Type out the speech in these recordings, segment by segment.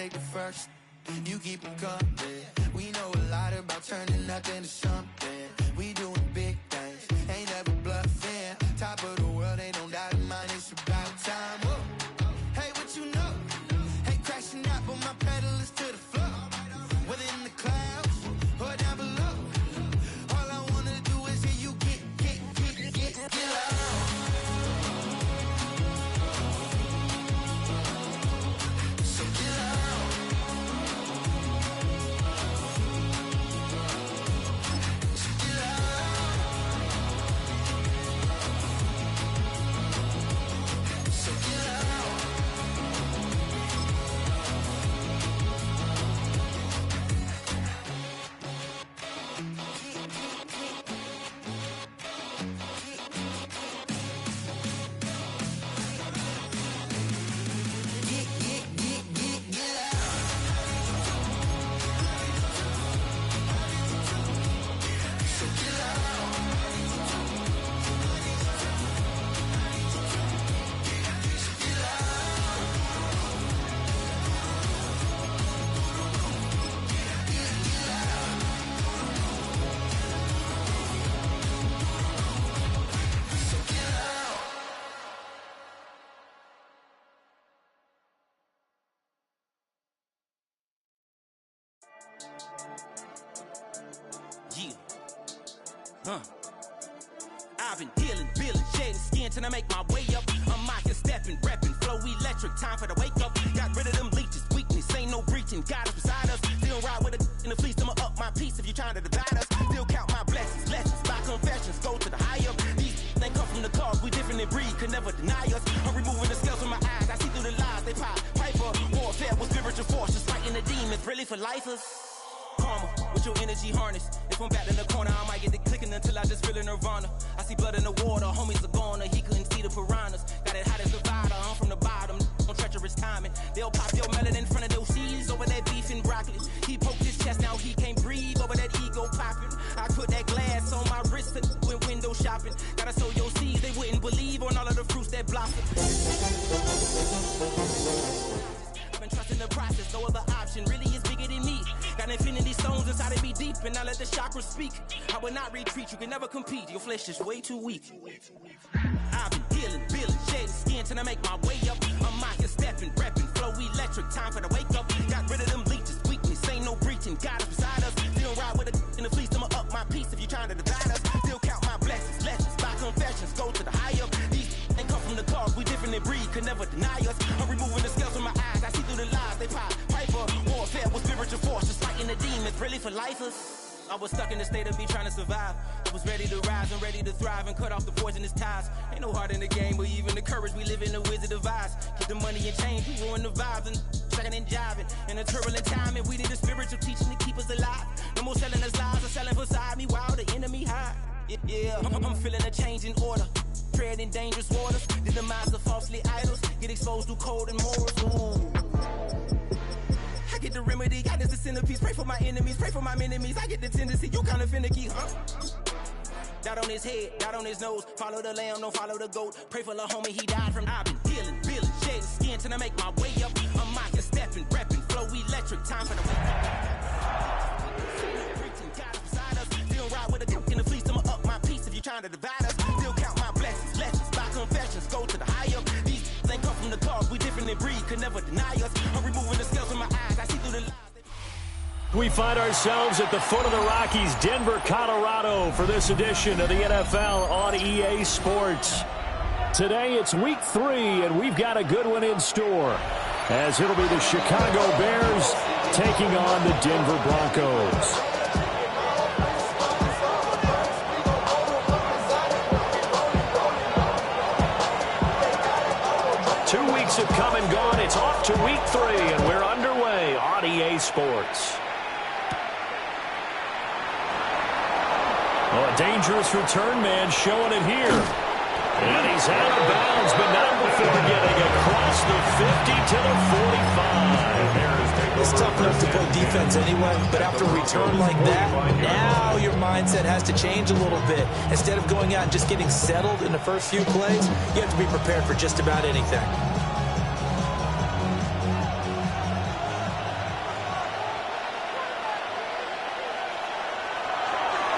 take the first. You keep them coming. We know a lot about turning nothing to something. We doing big things, ain't never bluffing. Top of the world, ain't no doubt in mine, it's about time. Whoa. Hey, what you know? Hey, crashing out, but my pedal is to the floor. Whether in the clouds or down below, all I wanna do is hear you get loud. So get loud. So get loud. So get loud. I've been dealing, shedding skin till I make my way up. I'm mocking, stepping, repping, flow electric, time for the wake up. Got rid of them leeches, weakness, ain't no breaching. God is beside us, still ride with a in the fleece. I'ma up my piece if you trying to divide us. Still count my blessings, lessons, by confessions, go to the higher. These they come from the cause, we different in breed, could never deny us. I'm removing the scales from my eyes, I see through the lies, they pop. Piper, warfare with spiritual force, just fighting the demons, really for lifers. Karma, with your energy harness. If I'm back in the corner, I might get the clicking until I just feel a nirvana. I see blood in the water, homies are gone, he couldn't see the piranhas. Got it hot as Nevada, I'm from the bottom, on treacherous timing. They'll pop your melon in front of those seeds over that beef and broccoli. He poked his chest, now he can't breathe over that ego popping. I put that glass on my wrist and went window shopping. Gotta sow your seeds, they wouldn't believe on all of the fruits that blossom. I've been trusting the process, no other option really is bigger than me. Got infinity stones inside of me deep, and I let the chakras speak. I will not retreat, you can never compete, your flesh is way too weak. I've been dealing, shedding skin till I make my way up. I'm mocking, stepping, repping, flow electric, time for the wake up. Got rid of them leeches, weakness, ain't no breaching. God is beside us, still ride with a in the fleece. I'ma up my piece if you trying to divide us. Still count my blessings, lessons, by confessions, go to the higher. These ain't come from the cause, we different in breed, could never deny us. I'm removing the scales from my eyes, I see through the lies, they pop. Piper, warfare with spiritual force, just fighting the demons, really for lifers. I was stuck in the state of me trying to survive. I was ready to rise and ready to thrive and cut off the poisonous ties. Ain't no heart in the game, but even the courage we live in the Wizard of Oz. Keep the money and change, we ruin the vibes and second and jiving. In a turbulent time, and we need a spiritual teaching to keep us alive. No more selling us lies or selling beside me while the enemy hide. Yeah, I'm feeling a change in order. Treading dangerous waters, the demise of falsely idols. Get exposed through cold and morals. Ooh. I get the remedy, God is the centerpiece. Pray for my enemies, pray for my enemies. I get the tendency, you kinda finicky, huh? Dot on his head, dot on his nose. Follow the lamb, don't follow the goat. Pray for the homie, he died from. I've been dealing, shedding skin till I make my way up. I'm mocking, stepping, repping, flow electric, time for the wake up. God is beside us, still ride with a in the fleece. I'ma up my piece if you trying to divide us. Still count my blessings, lessons, by confessions, go to the higher. These ain't come from the cause, we different in breed, could never deny us. I'm removing the scales from my eyes, I see through the lies. We find ourselves at the foot of the Rockies, Denver, Colorado, for this edition of the NFL on EA Sports. Today it's week 3, and we've got a good one in store, as it'll be the Chicago Bears taking on the Denver Broncos. Have come and gone. It's off to week 3, and we're underway on EA Sports. Oh, a dangerous return man showing it here. And he's out of bounds, but not before getting across the 50 to the 45. It's tough enough to play defense anyway, but after a return like that, now your mindset has to change a little bit. Instead of going out and just getting settled in the first few plays, you have to be prepared for just about anything.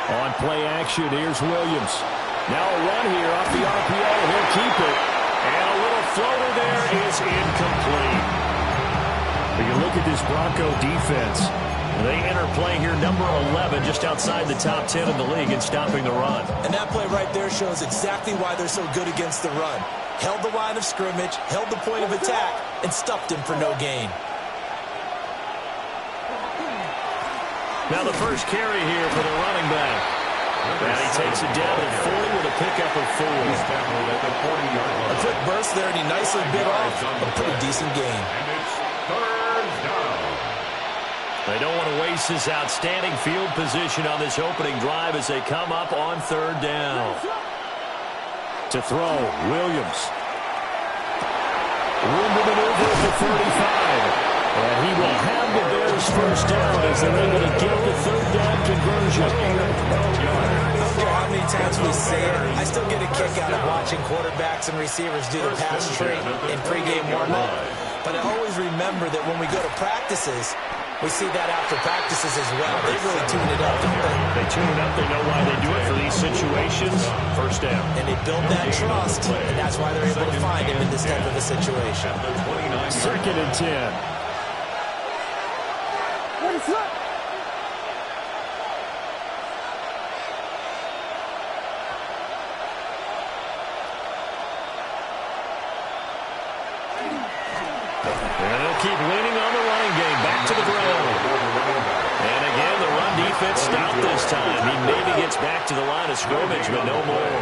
On play action, here's Williams. Now a run here off the RPO. He'll keep it. And a little floater there is incomplete. When you look at this Bronco defense, they enter play here number 11, just outside the top 10 in the league in stopping the run. And that play right there shows exactly why they're so good against the run. Held the line of scrimmage, held the point of attack, and stuffed him for no gain. Now the first carry here for the running back. And he takes it down at 40 with a pickup of 4. A quick burst there, and he nicely bit off a pretty decent gain. They don't want to waste this outstanding field position on this opening drive as they come up on 3rd down. To throw, Williams. Room to maneuver at the 35. And he will have the Bears first down as they're able to get the 3rd down conversion. I don't care how many times we say it, I still get a kick out of watching quarterbacks and receivers do the pass tree in pregame warm-up. But I always remember that when we go to practices, we see that after practices as well. They really tune it up, don't they? They tune it up. They know why they do it for these situations. First down. And they build that trust, and that's why they're able to find him in this type of a situation. 2nd and 10. And they'll keep leaning on the running game. Back to the ground. And again, the run defense stopped this time. He maybe gets back to the line of scrimmage, but no more.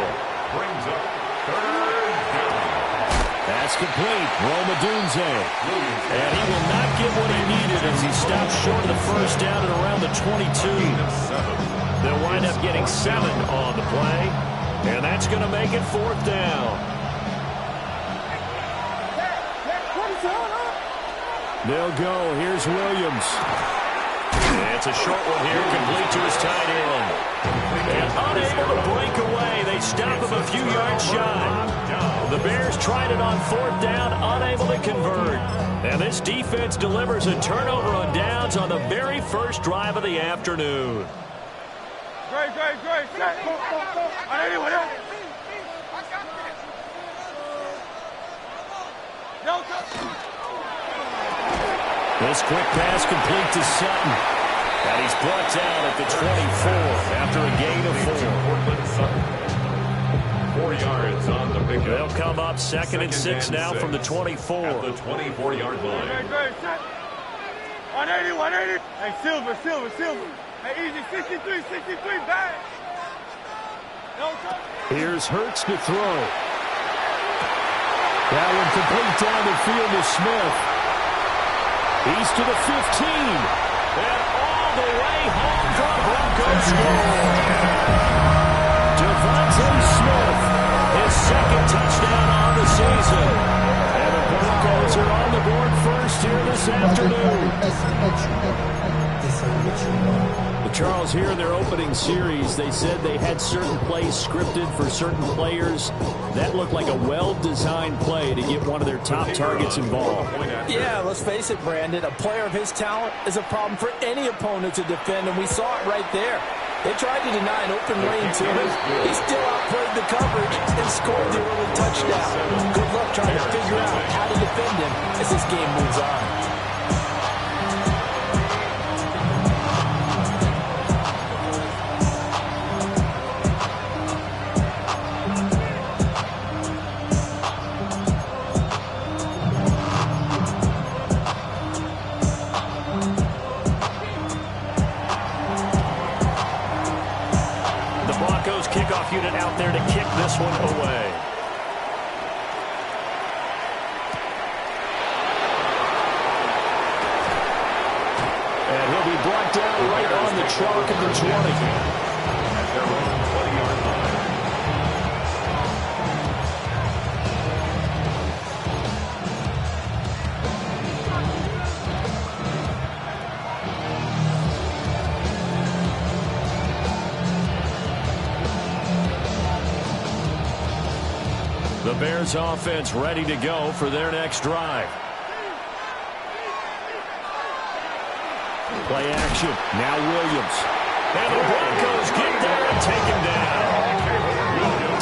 That's complete. Rome Odunze. And he will not get what he needed as he stops short of the first down at around the 22. They'll wind up getting 7 on the play. And that's going to make it 4th down. They'll go. Here's Williams. And it's a short one here, complete to his tight end. And unable to break away. They stop him a few yards shy. The Bears tried it on 4th down, unable to convert. And this defense delivers a turnover on downs on the very first drive of the afternoon. Great. This quick pass complete to Sutton. And he's brought down at the 24 after a gain of 4. 4 yards on the pickup. They'll come up 2nd and 6 now from the 24. At the 24-yard line. Great. 180. Hey, Silver. Hey, easy. 63, back. Here's Hurts to throw. That one complete down the field to Smith. He's to the 15. And all the way home for a Broncos goal. Devontae Smith, his 2nd touchdown on the season. And the Broncos are on the board first here this afternoon. Charles, here in their opening series, they said they had certain plays scripted for certain players. That looked like a well-designed play to get one of their top targets involved. Yeah, let's face it, Brandon. A player of his talent is a problem for any opponent to defend, and we saw it right there. They tried to deny an open lane to him. He still outplayed the coverage and scored the early touchdown. Good luck trying to figure out how to defend him as this game moves on. Unit out there to kick this one away. And he'll be brought down right on the chalk of the 20. At their own 20-yard line. The Bears offense ready to go for their next drive. Play action. Now Williams. And the Broncos get there take him down.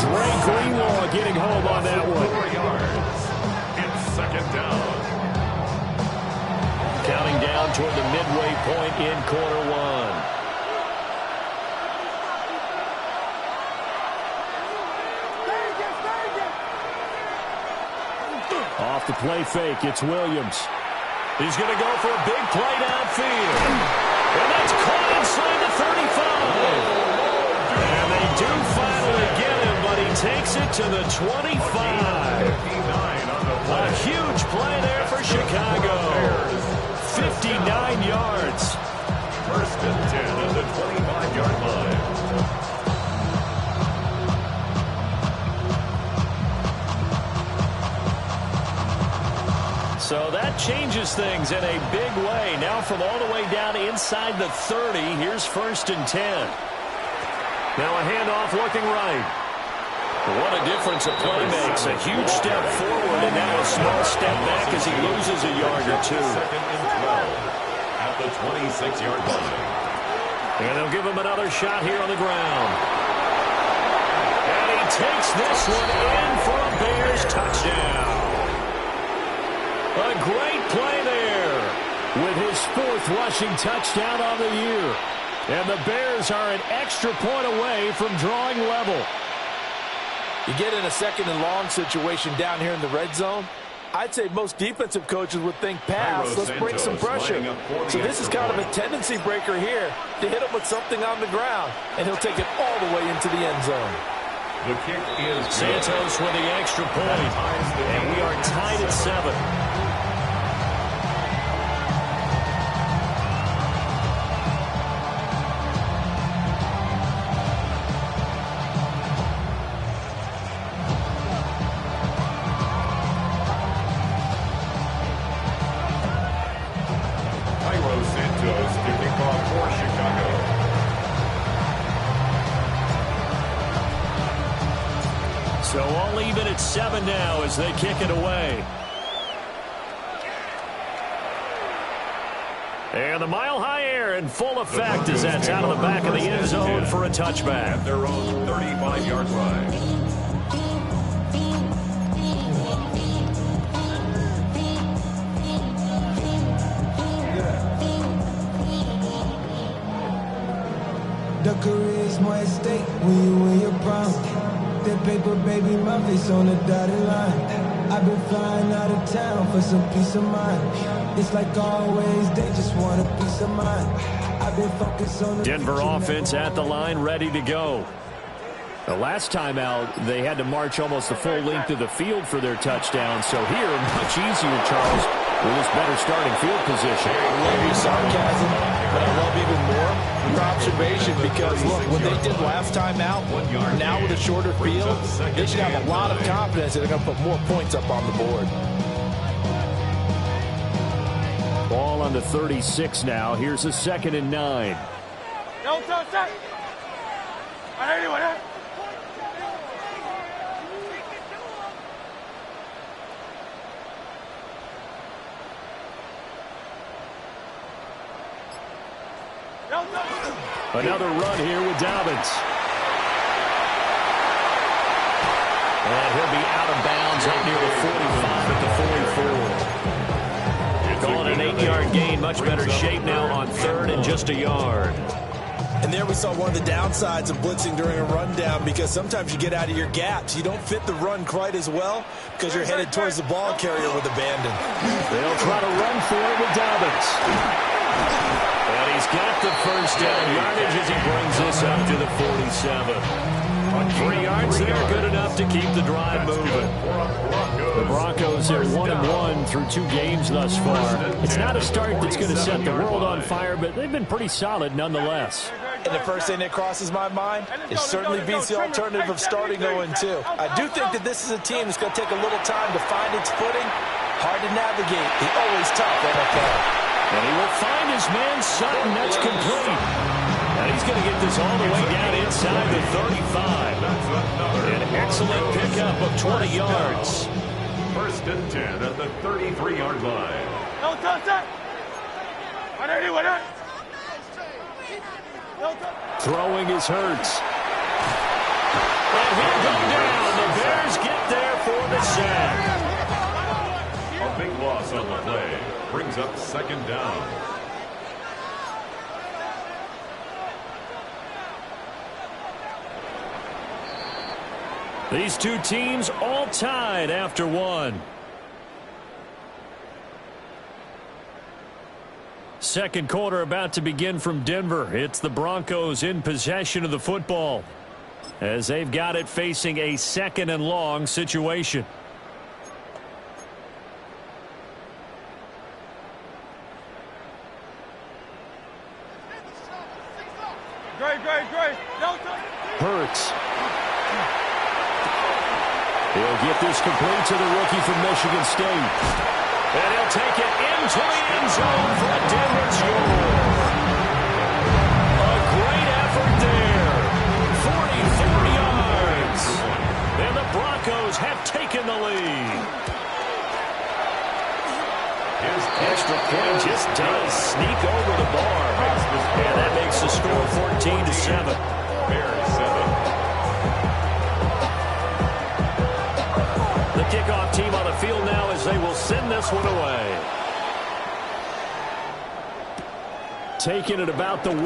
Dre Greenlaw getting home on that one. 4 yards. It's second down. Counting down toward the midway point in quarter one. Off the play fake, it's Williams. He's going to go for a big play downfield. And that's caught inside the 35. And they do finally get him, but he takes it to the 25. A huge play there for Chicago. 59 yards. First and 10 at the 25-yard line. So that changes things in a big way. Now from all the way down inside the 30, here's first and 10. Now a handoff looking right. What a difference a play makes. A huge step forward and now a small step back as he loses a yard or two. Second and 12 at the 26-yard line. And they'll give him another shot here on the ground. And he takes this one in for a Bears touchdown. A great play there with his 4th rushing touchdown on the year. And the Bears are an extra point away from drawing level. You get in a second and long situation down here in the red zone, I'd say most defensive coaches would think pass. Let's bring some pressure. So this is kind of a tendency breaker here to hit him with something on the ground. And he'll take it all the way into the end zone. The kick is Santos with the extra point. And we are tied at 7. So all even at 7 now as they kick it away. And the mile-high air in full effect as that's out of the back of the end zone for a touchback. At their own 35-yard line. The career's more at stake when you win your prime. That paper, baby, my face on the dotted line. I've been flying out of town for some peace of mind. It's like always, they just want a peace of mind. I've been focused on the Denver offense at the line, ready to go. The last time out, they had to march almost the full length of the field for their touchdown. So here, much easier, Charles, with this better starting field position. I love your sarcasm, but I love even more your observation because, look, what they did last time out, now with a shorter field, they should have a lot of confidence that they're going to put more points up on the board. Ball on the 36 now. Here's a 2nd and 9. No, stop. Anyway, Another run here with Dobbins. And he'll be out of bounds up near the 45 at the 44. Calling an 8-yard gain, much better shape now on 3rd and just a yard. And there we saw one of the downsides of blitzing during a rundown because sometimes you get out of your gaps. You don't fit the run quite as well because you're headed towards the ball carrier with abandon. They'll try to run for it with Dobbins. And he's got the first down yardage as he brings this up to the 47. 3 yards there, good enough to keep the drive moving. The Broncos are 1-1 through 2 games thus far. It's not a start that's going to set the world on fire, but they've been pretty solid nonetheless. And the first thing that crosses my mind is certainly beats the alternative of starting 0-2. I do think that this is a team that's going to take a little time to find its footing. Hard to navigate the always tough NFL. And he will find his man Sutton. That's complete. And he's going to get this all the way down inside the 35. An excellent pickup of 20 yards. First and 10 at the 33-yard line. No, stop. Throwing is Hurts. And he'll go down. The Bears get there for the sack. A big loss on the play. Brings up second down. These two teams all tied after one. Second quarter about to begin from Denver. It's the Broncos in possession of the football as they've got it facing a second and long situation. Great. Hurts. He'll get this complete to the rookie from Michigan State. And he'll take it into the end zone for a Denver score. A great effort there. 44 yards. And the Broncos have taken the lead. His extra point just does sneak over the bar. And that makes the score 14-7. Bears 7. The kickoff team on the field now as they will send this one away. Taking it about the 1.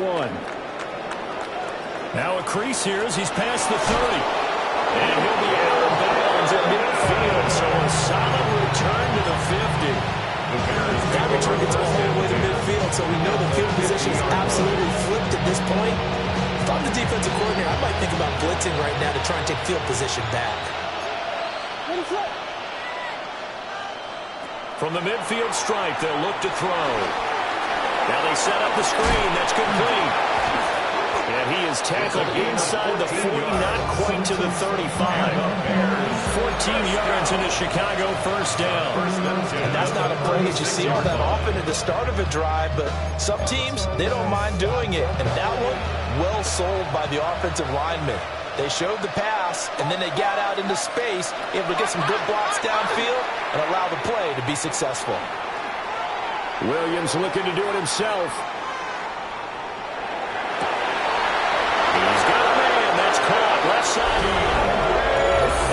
Now a crease here as he's past the 30. And he'll be out of bounds at midfield. So a solid return to the 50. That return gets all the way to midfield, so we know the field position is absolutely flipped at this point. If I'm the defensive coordinator, I might think about blitzing right now to try and take field position back. From the midfield stripe, they'll look to throw. Now they set up the screen. That's complete. And he is tackled inside the 40, not quite to the 35. 14 yards into Chicago, first down. And that's not a play that you see all that often at the start of a drive, but some teams, they don't mind doing it. And that one, well sold by the offensive lineman. They showed the pass, and then they got out into space, able to get some good blocks downfield and allow the play to be successful. Williams looking to do it himself. He's got a man. That's caught. Left side.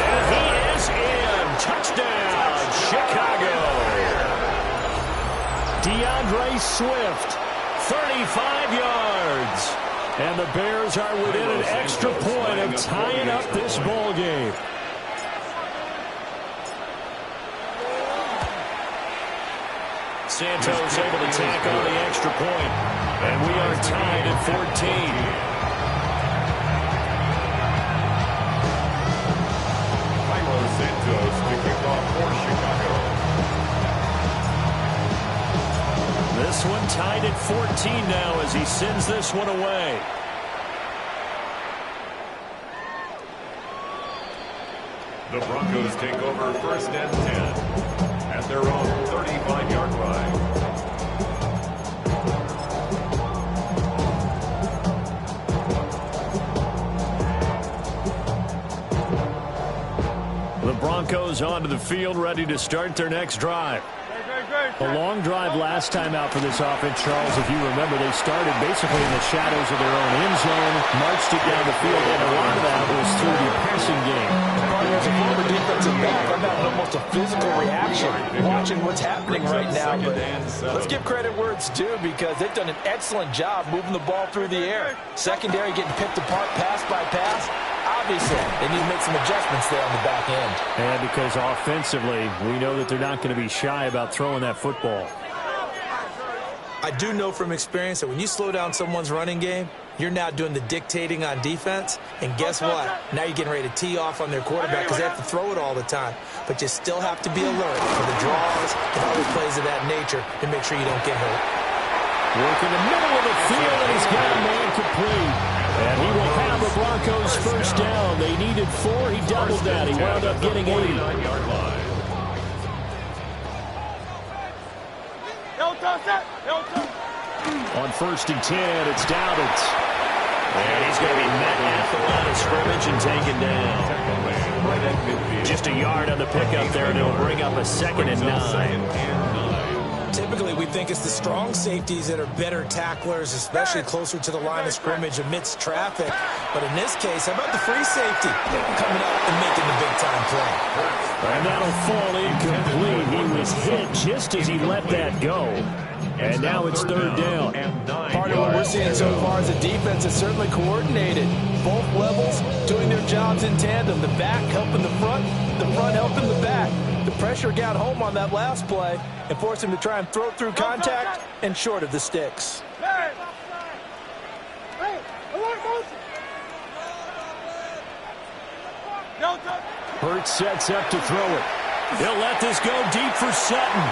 And he is in. Touchdown, Chicago. DeAndre Swift, 35 yards. And the Bears are within an extra point of tying up this ball game. Santos able to tack on the extra point. And we are tied at 14. Cairo Santos to kick off for Chicago. This one tied at 14 now as he sends this one away. The Broncos take over first and 10 at their own 35-yard line. The Broncos onto the field, ready to start their next drive. A long drive last time out for this offense, Charles. If you remember, they started basically in the shadows of their own end zone, marched it down the field, and a lot of that was through the passing game. As a former defensive back, I'm having almost a physical reaction watching what's happening right now. But let's give credit where it's due because they've done an excellent job moving the ball through the air. Secondary getting picked apart pass by pass. Obviously, they need to make some adjustments there on the back end. And because offensively, we know that they're not going to be shy about throwing that football. I do know from experience that when you slow down someone's running game, you're now doing the dictating on defense. And guess what? Now you're getting ready to tee off on their quarterback because they have to throw it all the time. But you still have to be alert for the draws and other plays of that nature to make sure you don't get hurt. Work in the middle of the field, and he's got a man complete. And he will have the Broncos first down. They needed 4. He doubled that. He wound up getting 8. On first and 10, it's Doubtins. And he's going to be met at the line of scrimmage and taken down. Just a yard on the pickup there, and it'll bring up a 2nd and 9. Typically, we think it's the strong safeties that are better tacklers, especially closer to the line of scrimmage amidst traffic. But in this case, how about the free safety coming up and making the big-time play? And that'll fall incomplete. He was hit just as he let that go. And now it's third down. Part of what we're seeing so far is the defense is certainly coordinated. Both levels doing their jobs in tandem. The back helping the front helping the back. The pressure got home on that last play and forced him to try and throw through contact and short of the sticks. Hurts sets up to throw it. He'll let this go deep for Sutton.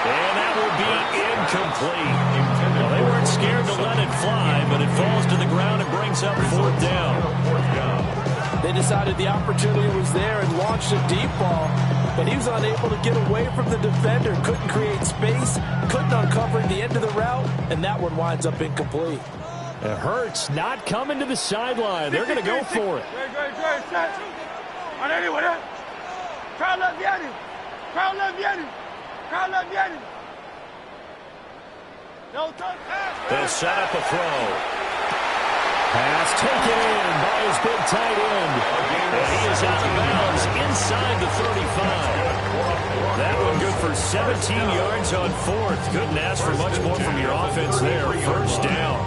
And that will be incomplete. Well, they weren't scared to let it fly, but it falls to the ground and brings up fourth down. They decided the opportunity was there and launched a deep ball, but he was unable to get away from the defender, couldn't create space, couldn't uncover the end of the route, and that one winds up incomplete. It hurts not coming to the sideline. They're going to go for it. They'll set up a throw. Pass taken in by his big tight end. And he is out of bounds inside the 35. That one good for 17 yards on fourth. Couldn't ask for much more from your offense there. First down.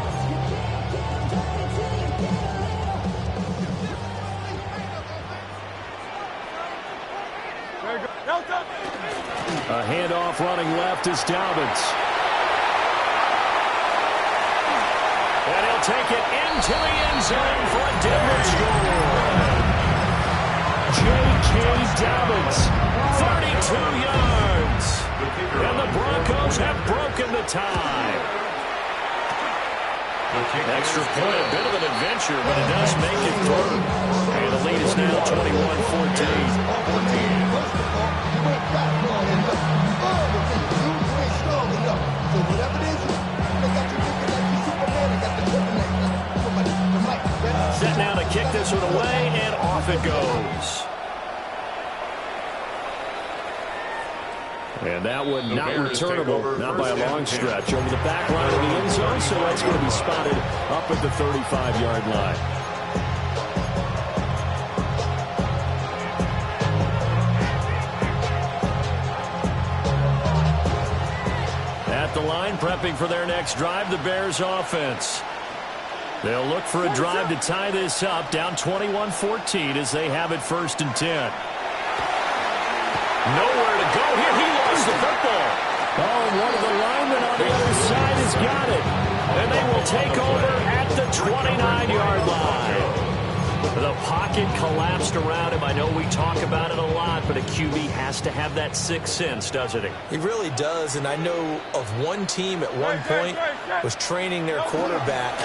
A handoff running left is Dobbins. And he'll take it into the end zone for a Denver score. J.K. Dobbins, 32 yards. And the Broncos have broken the tie. Extra point, a bit of an adventure, but it does make it through. And the lead is now 21-14. Set now to kick this one away, and off it goes. And that one not returnable, not by a long stretch. Over the back line of the end zone, so that's going to be spotted up at the 35-yard line. At the line, prepping for their next drive, the Bears offense. They'll look for a drive to tie this up, down 21-14 as they have it 1st and 10. Nowhere to go here. He lost the football. Oh, and one of the linemen on the other side has got it. And they will take over at the 29-yard line. The pocket collapsed around him. I know we talk about it a lot, but a QB has to have that sixth sense, doesn't he? He really does, and I know of one team at one point was training their quarterback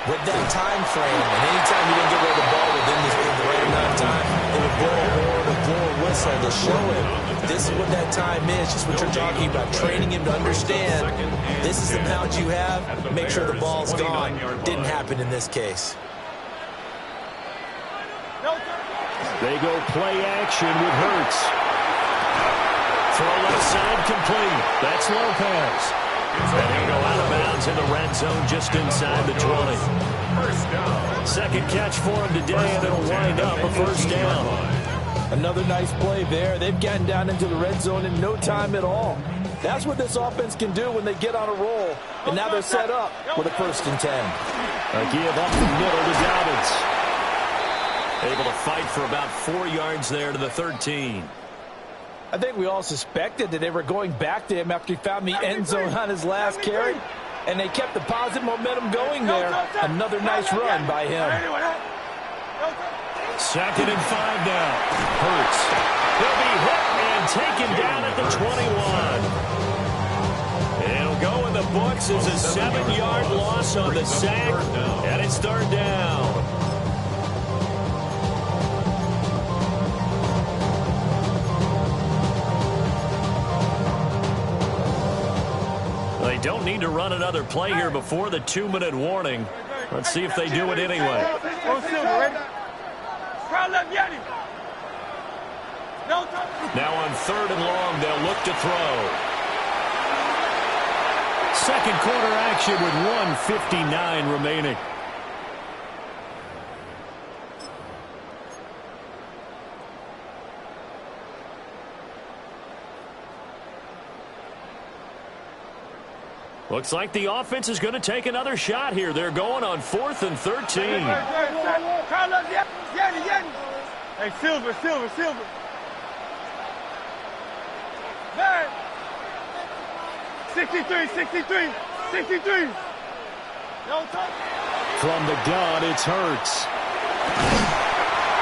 with that time frame, and anytime he didn't get rid of the ball within the right amount of time, they would blow a horn or blow a whistle to show him this is what that time is, just what you're talking about, training him to understand this is the pound you have, make sure the ball's gone. Didn't happen in this case. They go play action with Hurts. Throw left side complete. That's Lopez. And he'll go out of bounds in the red zone just inside the 20. Second catch for him today, and it'll wind up a first down. Another nice play there. They've gotten down into the red zone in no time at all. That's what this offense can do when they get on a roll. And now they're set up with a 1st and 10. A give up the middle to Dobbins. Able to fight for about 4 yards there to the 13. I think we all suspected that they were going back to him after he found the end zone on his last carry, and they kept the positive momentum going there. Another nice run by him. 2nd and 5 now. Hurts. He'll be hit and taken down at the 21. It'll go in the books as a 7-yard loss on the sack, and it's third down. They don't need to run another play here before the 2-minute warning. Let's see if they do it anyway. Now on 3rd and long, they'll look to throw. Second quarter action with 1:59 remaining. Looks like the offense is going to take another shot here. They're going on 4th and 13. Hey, Silver. Man. 63. From the gun, it's Hurts.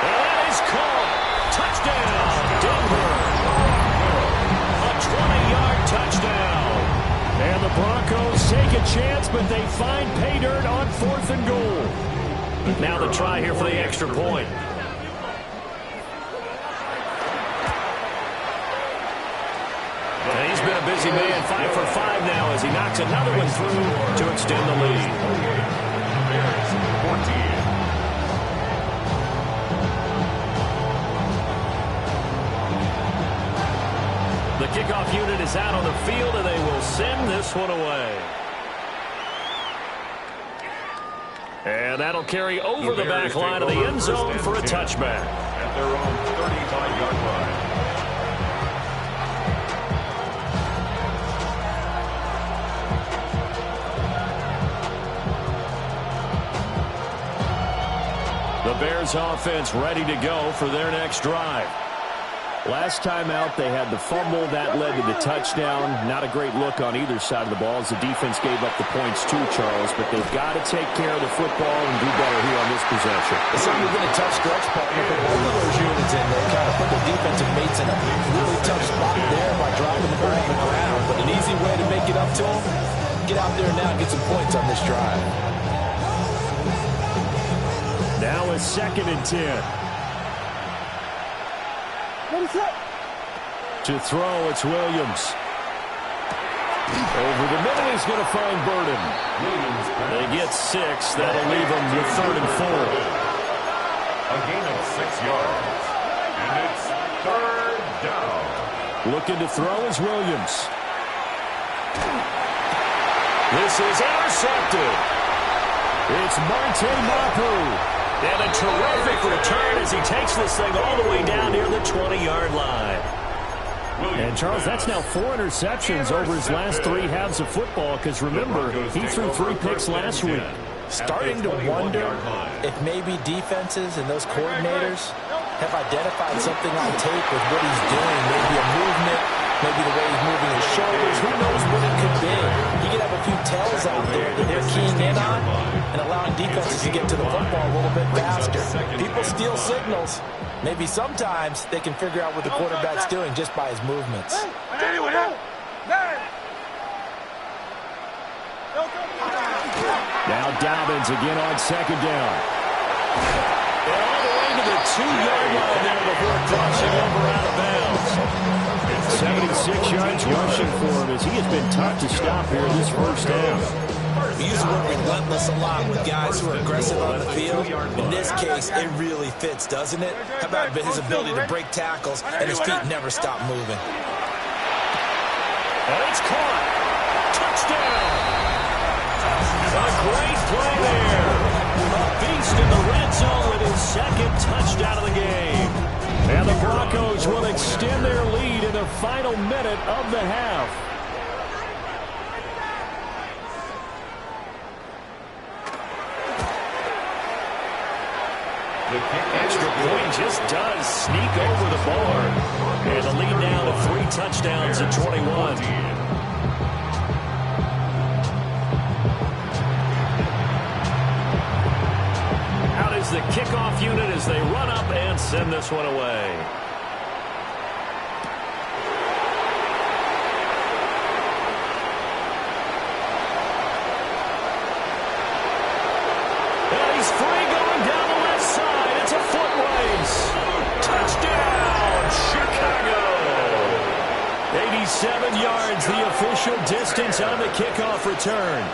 And that is caught. Touchdown, Denver. A 20-yard touchdown. And the Broncos take a chance, but they find pay dirt on 4th and goal. Now the try here for the extra point. And he's been a busy man, 5 for 5 now as he knocks another one through to extend the lead. Bears 14. The kickoff unit is out on the field, and they will send this one away. And that'll carry over the back line of the end zone for a touchback. At their own 35-yard line. The Bears offense ready to go for their next drive. Last time out, they had the fumble. That led to the touchdown. Not a great look on either side of the ball as the defense gave up the points too, Charles. But they've got to take care of the football and do better here on this possession. It's certainly been a tough stretch, partner, but both of those units in there kind of put their defensive mates in a really tough spot there by dropping the ball on the ground. But an easy way to make it up to them, get out there now and get some points on this drive. Now it's 2nd and 10. To throw, it's Williams. Over the middle, he's going to find Burden. They get 6. That'll leave them with 3rd and 4. A gain of 6 yards. And it's 3rd down. Looking to throw is Williams. This is intercepted. It's Marte Mapu. And a terrific return as he takes this thing all the way down near the 20-yard line. And, Charles, that's now 4 interceptions over his last 3 halves of football because, remember, he threw 3 picks last week. Starting to wonder if maybe defenses and those coordinators have identified something on tape with what he's doing. Maybe a movement, maybe the way he's moving his shoulders. Who knows what it could be? He could have a few tells out there that they're keying in on and allowing defenses to get to the football a little bit faster. People steal signals. Maybe sometimes they can figure out what the quarterback's doing just by his movements. Now Dobbins again on 2nd down. And all the way to the 2-yard line there before crossing over out of bounds. 76 yards rushing for him as he has been tough to stop here in this first half. We use the word relentless a lot with guys who are aggressive on the field. In this case, it really fits, doesn't it? How about his ability to break tackles and his feet never stop moving? And it's caught. Touchdown. A great play there. A beast in the red zone with his 2nd touchdown of the game. And the Broncos will extend their lead in the final minute of the half. Extra point just does sneak over the bar. And the lead now to 3 touchdowns at 21. Out is the kickoff unit as they run up and send this one away. And he's free going down the left side. It's a foot race. Touchdown, Chicago. 87 yards, the official distance on the kickoff return.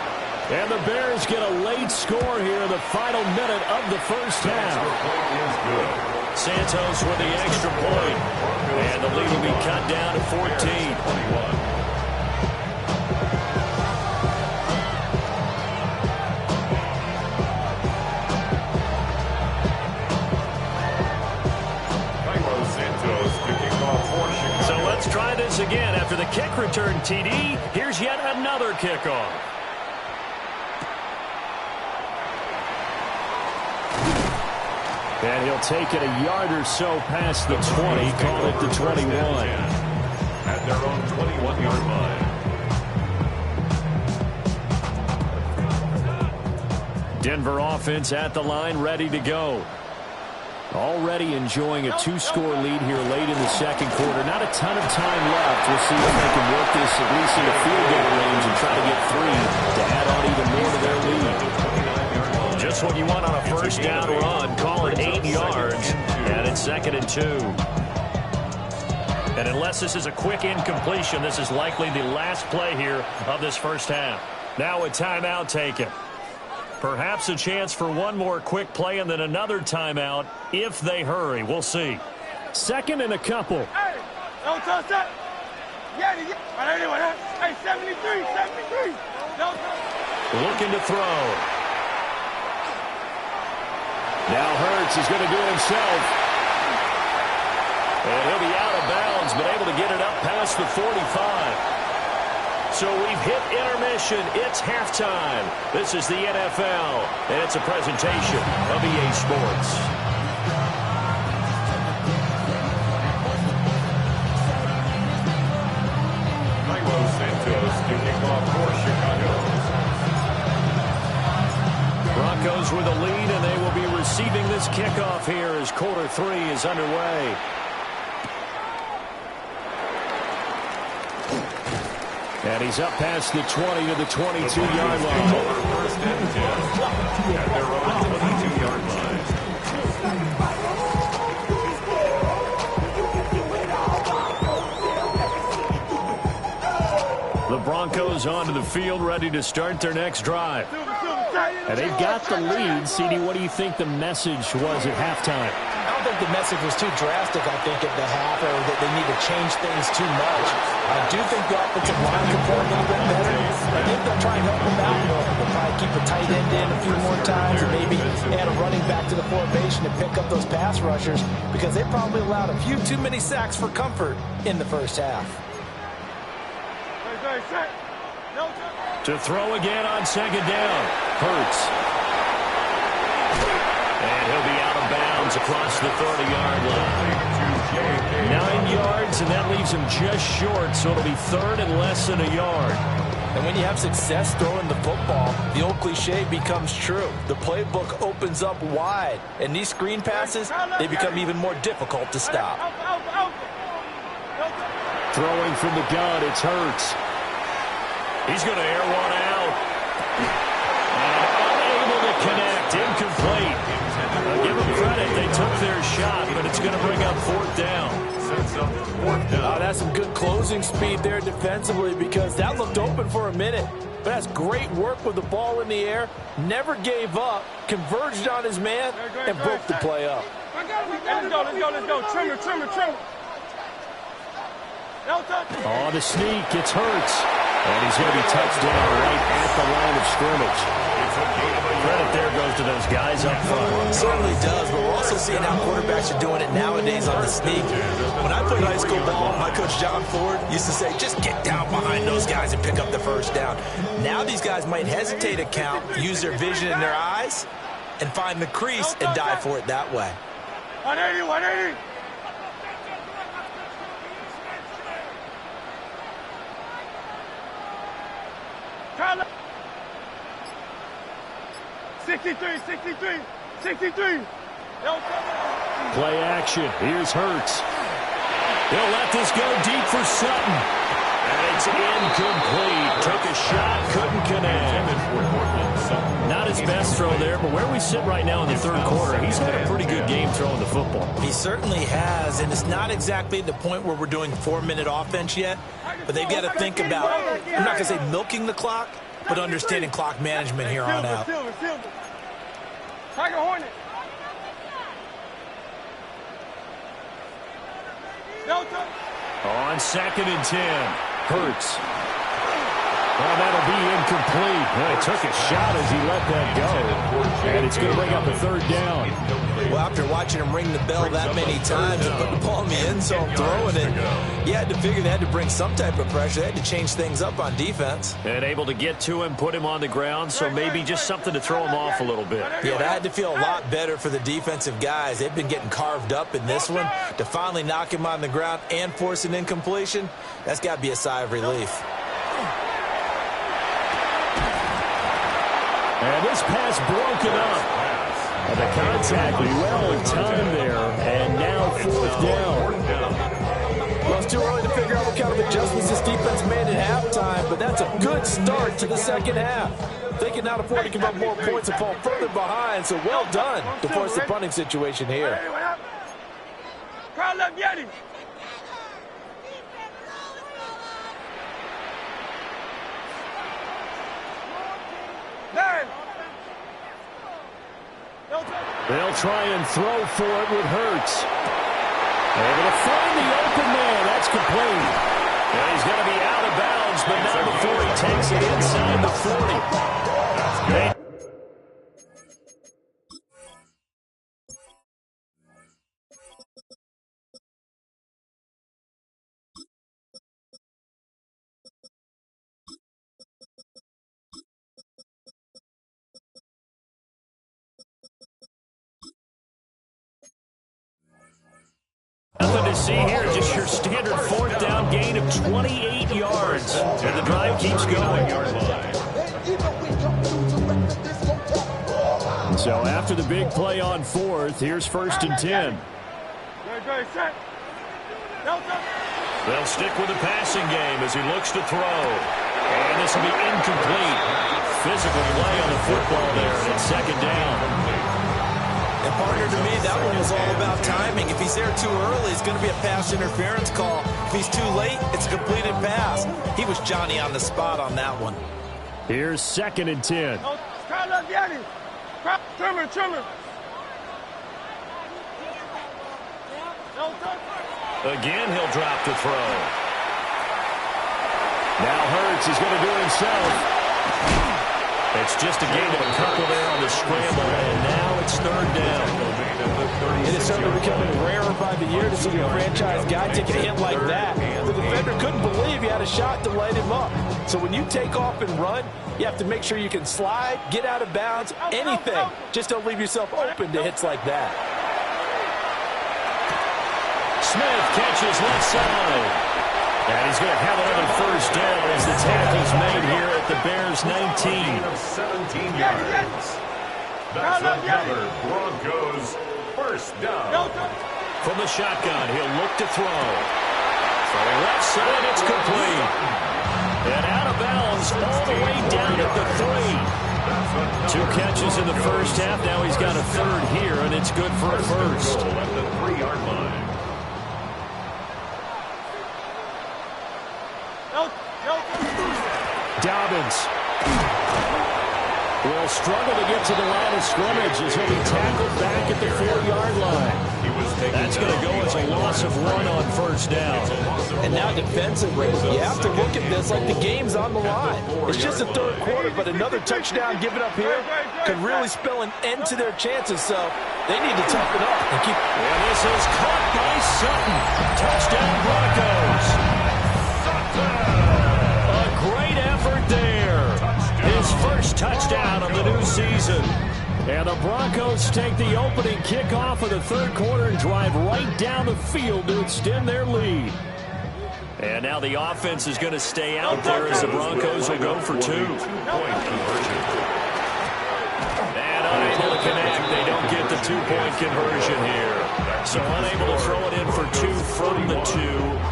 And the Bears get a late score here in the final minute of the first half. Santos with the extra point. And the lead will be cut down to 14. once again after the kick return TD. Here's yet another kickoff. And he'll take it a yard or so past the 20, call it the 21. At their own 21-yard line. Denver offense at the line, ready to go. Already enjoying a 2-score lead here late in the second quarter. Not a ton of time left. We'll see if they can work this at least in the field goal range and try to get 3 to add on even more to their lead. Just what you want on a first down run. Call it 8 yards. And it's 2nd and 2. And unless this is a quick incompletion, this is likely the last play here of this first half. Now a timeout taken. Perhaps a chance for one more quick play and then another timeout if they hurry. We'll see. 2nd and a couple. Hey, don't touch that. Yeah. Hey, 73. Don't touch. Looking to throw. Now Hurts is going to do it himself. And he'll be out of bounds, but able to get it up past the 45. So we've hit intermission. It's halftime. This is the NFL, and it's a presentation of EA Sports. Carlos Santos kicking off for Chicago. Broncos with a lead, and they will be receiving this kickoff here as quarter 3 is underway. And he's up past the 20 to the 22-yard line. First and 10 at their own 22-yard line. The Broncos onto the field, ready to start their next drive. And they've got the lead. CD, what do you think the message was at halftime? I don't think the message was too drastic, I think, at the half, or that they need to change things too much. I do think the offensive line can play a little bit better. I think they'll try and help them out. They'll probably keep a tight end in a few more times and maybe add a running back to the formation to pick up those pass rushers because they probably allowed a few too many sacks for comfort in the first half. To throw again on 2nd down. Hurts. And he'll be out of bounds across the 30-yard line. 9 yards, and that leaves him just short, so it'll be 3rd and less than a yard. And when you have success throwing the football, the old cliche becomes true. The playbook opens up wide, and these screen passes, they become even more difficult to stop. Throwing from the gun, it's Hurts. He's going to air one out. And unable to connect. Incomplete. Give them credit. They took their shot, but it's going to bring up 4th down. That's some good closing speed there defensively because that looked open for a minute. But that's great work with the ball in the air. Never gave up. Converged on his man and broke the play up. Let's go. Trimmer. On the sneak, it's Hurts. And he's going to be touched down right at the line of scrimmage. Credit there goes to those guys up front. Certainly does, but we're also seeing how quarterbacks are doing it nowadays on the sneak. When I played high school ball, my coach John Ford used to say, just get down behind those guys and pick up the first down. Now these guys might hesitate to count, use their vision in their eyes, and find the crease and dive for it that way. 180. Tyler. 63. Play action. Here's Hurts. He'll let this go deep for Sutton. And it's incomplete. Took a shot, couldn't connect. Not his best throw there, but where we sit right now in the 3rd quarter, he's had a pretty good game throwing the football. He certainly has, and it's not exactly the point where we're doing 4-minute offense yet, but they've got to think about, I'm not going to say milking the clock, but understanding clock management here on out. Tiger Hornet. On 2nd and 10, Hurts. Well, that'll be incomplete. Well, he took a shot as he let that go. And it's going to bring up a third down. Well, after watching him ring the bell that many times and put the ball in the end zone, throwing it, you had to figure they had to bring some type of pressure. They had to change things up on defense. And able to get to him, put him on the ground, so maybe just something to throw him off a little bit. Yeah, that had to feel a lot better for the defensive guys. They've been getting carved up in this one. To finally knock him on the ground and force an incompletion, that's got to be a sigh of relief. And this pass broken up. And the contact well timed there. And now fourth down. Well, it's too early to figure out what kind of adjustments this defense made at halftime, but that's a good start to the second half. They can now afford to give up more points and fall further behind, so well done to force the punting situation here. Crowd left Yeti. They'll try and throw for it with Hurts. Able to find the open man. That's complete. And he's going to be out of bounds, but not before he takes it inside the 40. Nothing to see here, just your standard fourth down gain of 28 yards. And the drive keeps going. So after the big play on fourth, here's 1st and 10. They'll stick with the passing game as he looks to throw. And this will be incomplete. Physical play on the football there, and it's 2nd down. And partner, to me, that one was all about timing. If he's there too early, it's going to be a pass interference call. If he's too late, it's a completed pass. He was Johnny on the spot on that one. Here's 2nd and 10. Trimmer. Again, he'll drop the throw. Now Hurts is going to do it himself. It's just a gain of a couple there on the scramble, and now it's 3rd down. It is certainly becoming rarer by the year to see a franchise guy take a hit like that. The defender couldn't believe he had a shot to light him up. So when you take off and run, you have to make sure you can slide, get out of bounds, anything. Just don't leave yourself open to hits like that. Smith catches left side. And he's going to have another 1st down as the tackle's made here at the Bears' 19. 17 yards. That's another Broncos 1st down. From the shotgun, he'll look to throw. From left side, it's complete. And out of bounds all the way down at the 3. 2 catches in the first half. Now he's got a 3rd here, and it's good for a 1st. At the 3-yard line. Dobbins will struggle to get to the line of scrimmage as he'll be tackled back at the 4-yard line. That's going to go as a loss of 1 on 1st down. And now defensively, you have to look at this like the game's on the line. It's just the 3rd quarter, but another touchdown given up here could really spell an end to their chances, so they need to toughen up and keep. And this is caught by Sutton. Touchdown Broncos. Great effort there. His first touchdown of the new season. And the Broncos take the opening kickoff of the 3rd quarter and drive right down the field to extend their lead. And now the offense is going to stay out there as the Broncos will go for 2. And unable to connect. They don't get the 2-point conversion here. So unable to throw it in for 2 from the 2.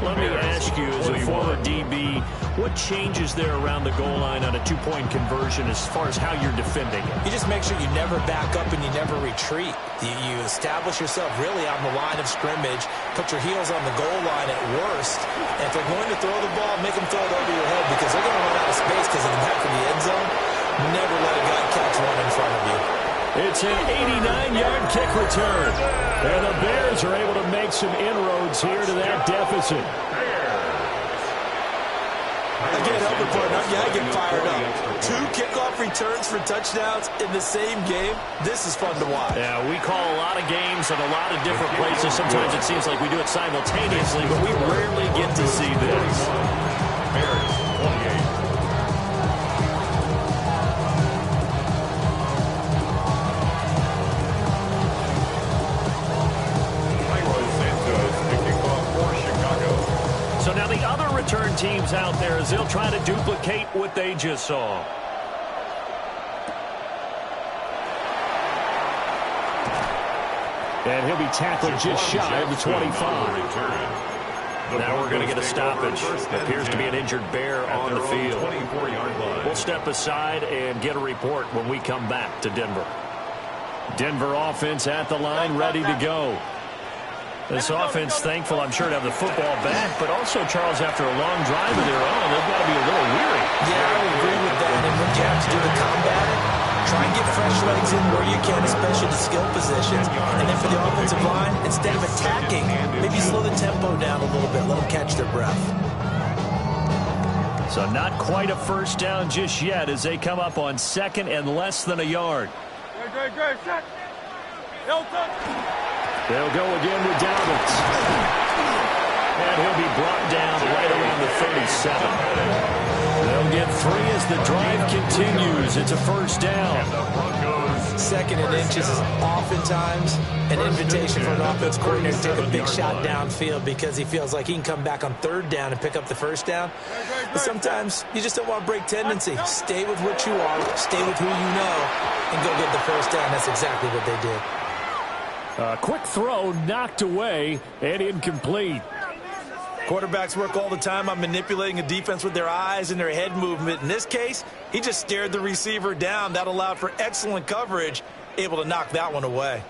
Let me ask you, as a former DB, what changes there around the goal line on a 2-point conversion as far as how you're defending it? You just make sure you never back up and you never retreat. You establish yourself really on the line of scrimmage, put your heels on the goal line at worst, and if they're going to throw the ball, make them throw it over your head because they're going to run out of space because of the back of the end zone. Never let a guy catch one in front of you. It's an 89-yard kick return. And the Bears are able to make some inroads here to that deficit. I can't help it, partner. I get fired up. 2 kickoff returns for touchdowns in the same game. This is fun to watch. Yeah, we call a lot of games at a lot of different places. Sometimes it seems like we do it simultaneously, but we rarely get to see this. Bears 28. So now the other return teams out there as they'll try to duplicate what they just saw. And he'll be tackled just shy of the 25. Now we're going to get a stoppage. Appears to be an injured bear on the field. We'll step aside and get a report when we come back to Denver. Denver offense at the line, ready to go. This offense, thankful, I'm sure, to have the football back, but also, Charles, after a long drive of their own, they've got to be a little weary. Yeah, I agree with that. And what you have to do to combat it, try and get fresh legs in where you can, especially the skill positions. And then for the offensive line, instead of attacking, maybe slow the tempo down a little bit, let them catch their breath. So not quite a first down just yet as they come up on 2nd and less than a yard. Good, check. Hilton. They'll go again with Dobbins. And he'll be brought down right around the 37. They'll get 3 as the drive continues. It's a first down. 2nd and inches is oftentimes an invitation for an offense coordinator to take a big shot downfield because he feels like he can come back on 3rd down and pick up the first down. But sometimes you just don't want to break tendency. Stay with what you are, stay with who you know, and go get the first down. That's exactly what they did. Quick throw knocked away and incomplete. Quarterbacks work all the time on manipulating a defense with their eyes and their head movement. In this case, he just stared the receiver down. That allowed for excellent coverage, able to knock that one away.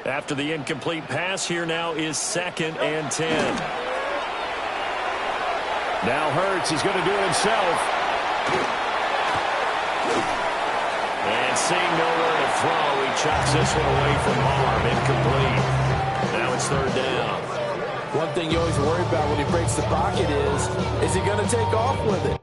After the incomplete pass, here now is 2nd and 10. Now Hurts is going to do it himself. And seeing nowhere to throw, he chucks this one away from harm. Incomplete. Now it's 3rd down. One thing you always worry about when he breaks the pocket is he going to take off with it?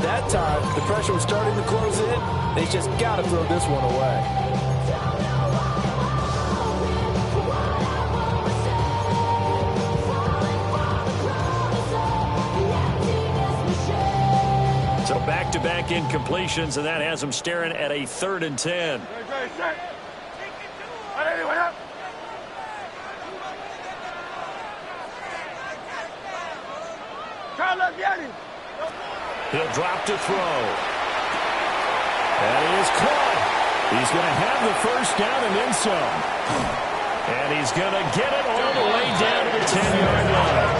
That time, the pressure was starting to close in. They just got to throw this one away. So back-to-back incompletions, and that has them staring at a 3rd and 10. He'll drop to throw. That is caught. He's going to have the first down and then some. And he's going to get it all the way down to the 10-yard line.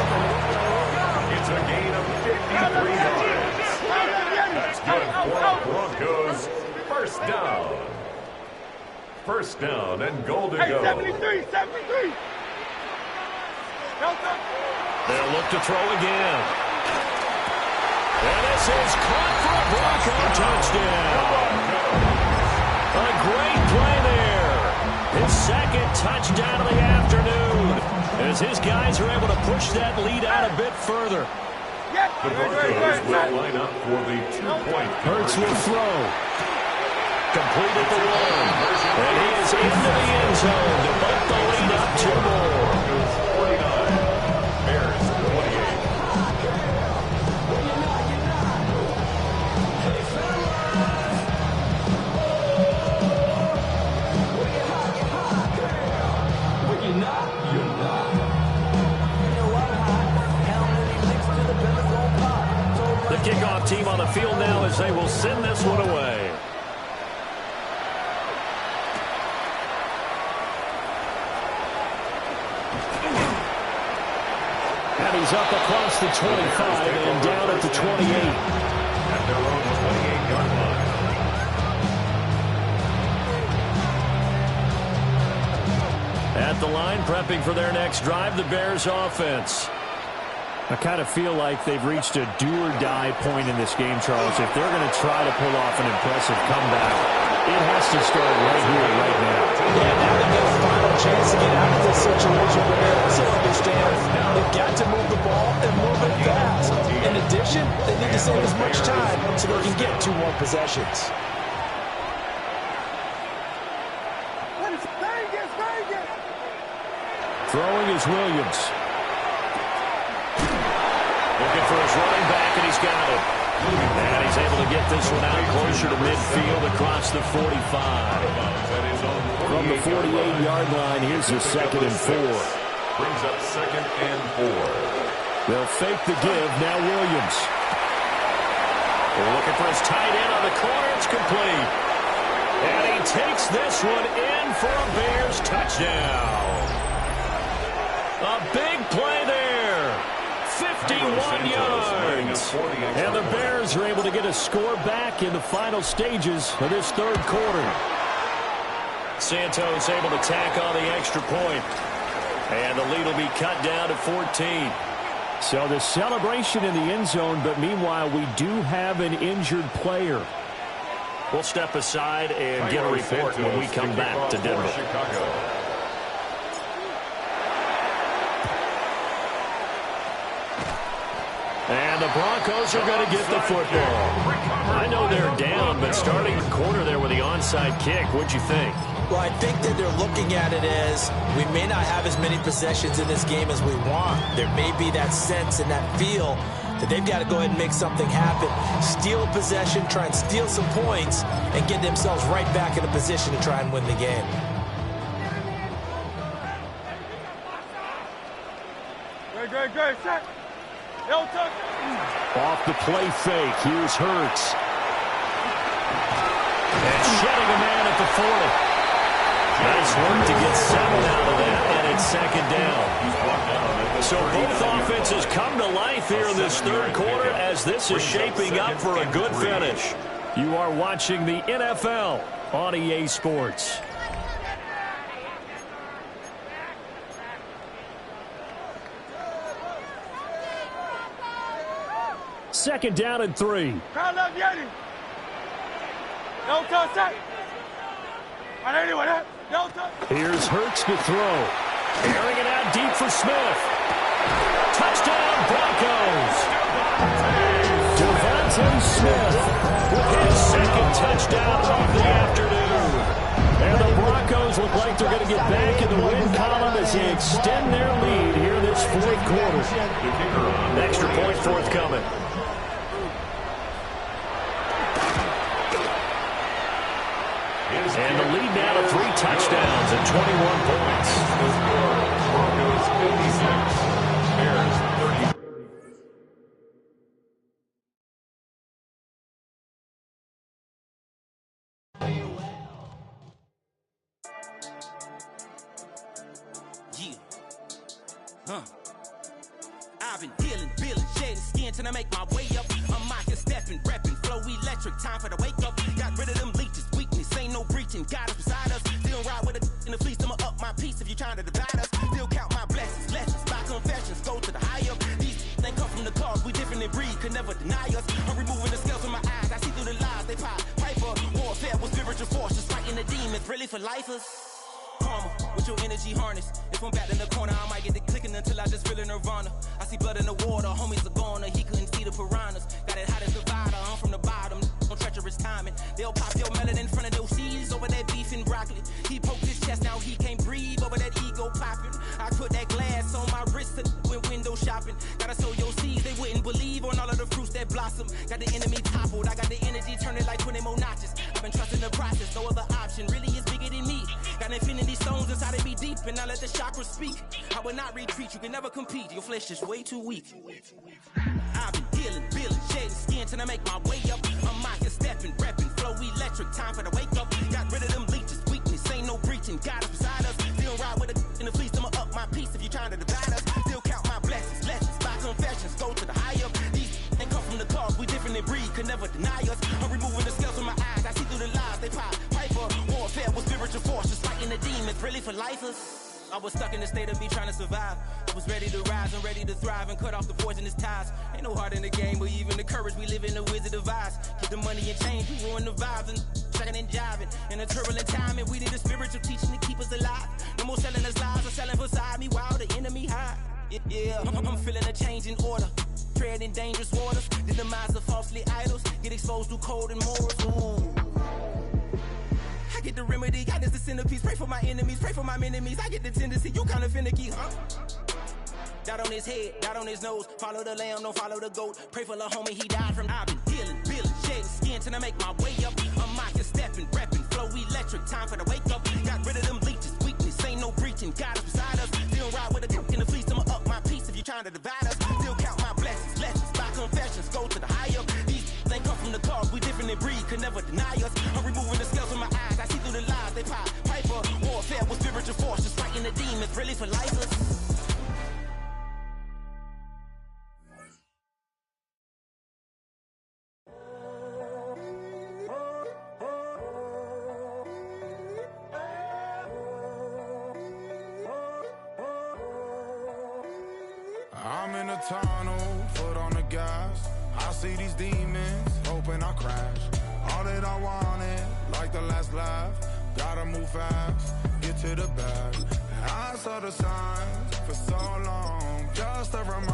It's a gain of 53 yards. That's good for Broncos. First down. First down and goal to go. 73. They'll look to throw again. And this is caught for a Bronco touchdown. A great play there. His 2nd touchdown of the afternoon. As his guys are able to push that lead out a bit further. The Broncos will line up for the 2-point Hurts will throw. Completed the one. And he is into the end zone to bump the lead up 2 more. Broncos 49, Bears 28. The kickoff team on the field now as they will send this one away. And he's up across the 25 and down at the 28. At their own 28-yard line. At the line, prepping for their next drive, the Bears offense. I kind of feel like they've reached a do-or-die point in this game, Charles. If they're going to try to pull off an impressive comeback, it has to start right here, right now. Yeah, now they get a final chance to get out of this situation where they also understand they've got to move the ball and move it fast. In addition, they need to save as much time so they can get 2 more possessions. Throwing is Williams. Looking for his running back, and he's got it. And he's able to get this one out closer to midfield across the 45. From the 48-yard line, here's the 2nd and 4. Brings up 2nd and 4. They'll fake the give. Now Williams. They're looking for his tight end on the corner. It's complete. And he takes this one in for a Bears touchdown. A big play there. 51 yards. And the Bears are able to get a score back in the final stages of this 3rd quarter. Santos able to tack on the extra point. And the lead will be cut down to 14. So the celebration in the end zone, but meanwhile we do have an injured player. We'll step aside and get a report when we come back to Denver. And the Broncos are going to get the football. I know they're down, but starting the quarter there with the onside kick, what'd you think? Well, I think that they're looking at it as we may not have as many possessions in this game as we want. There may be that sense and that feel that they've got to go ahead and make something happen. Steal possession, try and steal some points, and get themselves right back in a position to try and win the game. Great, set. Off the play fake, here's Hurts. And shedding a man at the 40. Nice work to get 7 out of that, and it's 2nd down. So both offenses come to life here in this 3rd quarter as this is shaping up for a good finish. You are watching the NFL on EA Sports. Second down and 3. Crowd left Yeti. Don't touch that. Don't touch. Here's Hurts to throw. Airing it out deep for Smith. Touchdown, Broncos. Devontae Smith with his 2nd touchdown of the afternoon. And the Broncos look like they're going to get back in the win column as they extend their lead here in this 4th quarter. Extra point forthcoming. And the lead now to 3 touchdowns and 21 points. Broncos 56, Bears 30. I've been healing, feeling, shedding skin till I make my way up. I'm out here stepping, repping, flow electric, time for the wake up. Got rid of them leeches, weakness, ain't no breaching. God is beside us, still ride with a in the fleece. I'ma up my piece if you trying to divide us. Still count my blessings, lessons, my confessions, go to the higher. These they come from the cause, we different in breed, could never deny us. I'm removing the scales from my eyes, I see through the lies they pop. Piper, warfare with spiritual forces, fighting the demons, really for lifers. Karma. with your energy harness. If I'm back in the corner, I might get the clicking until I just feel a nirvana. I see blood in the water, homies are gone, he couldn't see the piranhas. Got it hot as Nevada, I'm from the bottom, on treacherous timing. They'll pop your melon in front of those seeds over that beef and broccoli. He poked his chest, now he can't breathe over that ego popping. I put that glass on my wrist and went window shopping. Gotta sow your seeds, they wouldn't believe on all of the fruits that blossom. Got the enemy toppled, I got the energy turning like 20 more notches. I've been trusting the process, no other option really is bigger than me. Got infinity stones inside of me deep, and I let the chakras speak. I will not retreat, you can never compete, your flesh is way too weak. I've been healing, feeling, shedding skin till I make my way up. I'm mocking, stepping, repping, flow electric, time for the wake up. Got rid of them leeches, weakness, ain't no breaching, God is beside us. Still ride with a in the fleece, I'ma up my piece if you trying to divide us. Still count my blessings, lessons, by confessions, go to the higher. These ain't come from the cause, we different in breed, could never deny us. I'm removing the scales from my eyes, I see through the lies, they pop. Piper, warfare with spiritual forces, fighting the demons, really for lifers. I was stuck in the state of me trying to survive. I was ready to rise and ready to thrive and cut off the poisonous ties. Ain't no heart in the game, but even the courage we live in the wizard of Oz. Keep the money and change, we ruin the vibes and checking and jiving. In a turbulent time, and we need a spiritual teaching to keep us alive. No more selling us lies or selling beside me while the enemy hide. Yeah, I'm feeling a change in order. Treading dangerous waters, the demise of falsely idols. Get exposed through code and morals. Ooh. I get the remedy, God is the centerpiece. Pray for my enemies, pray for my enemies. I get the tendency, you kinda finicky, huh? Dot on his head, dot on his nose. Follow the lamb, don't follow the goat. Pray for the homie, he died from. I've been healing, feeling, shedding skin till I make my way up. I'm mocking, stepping, repping, flow electric, time for the wake up. Got rid of them leeches, weakness, ain't no breaching. God is beside us. Still ride with a in the fleece, I'ma up my piece if you trying to divide us. Still count my blessings, lessons, by confessions, go to the higher. These ain't come from the cause, we different in breed, could never deny us. I'm removing the scales from my eyes, I see through the lies, they pop. Piper, warfare with spiritual forces, fighting the demons, really for lifers. I'm in a tunnel, foot on the gas. I see these demons, hoping I crash. All that I wanted, like the last laugh. Gotta move fast, get to the bag. I saw the signs for so long, just a reminder.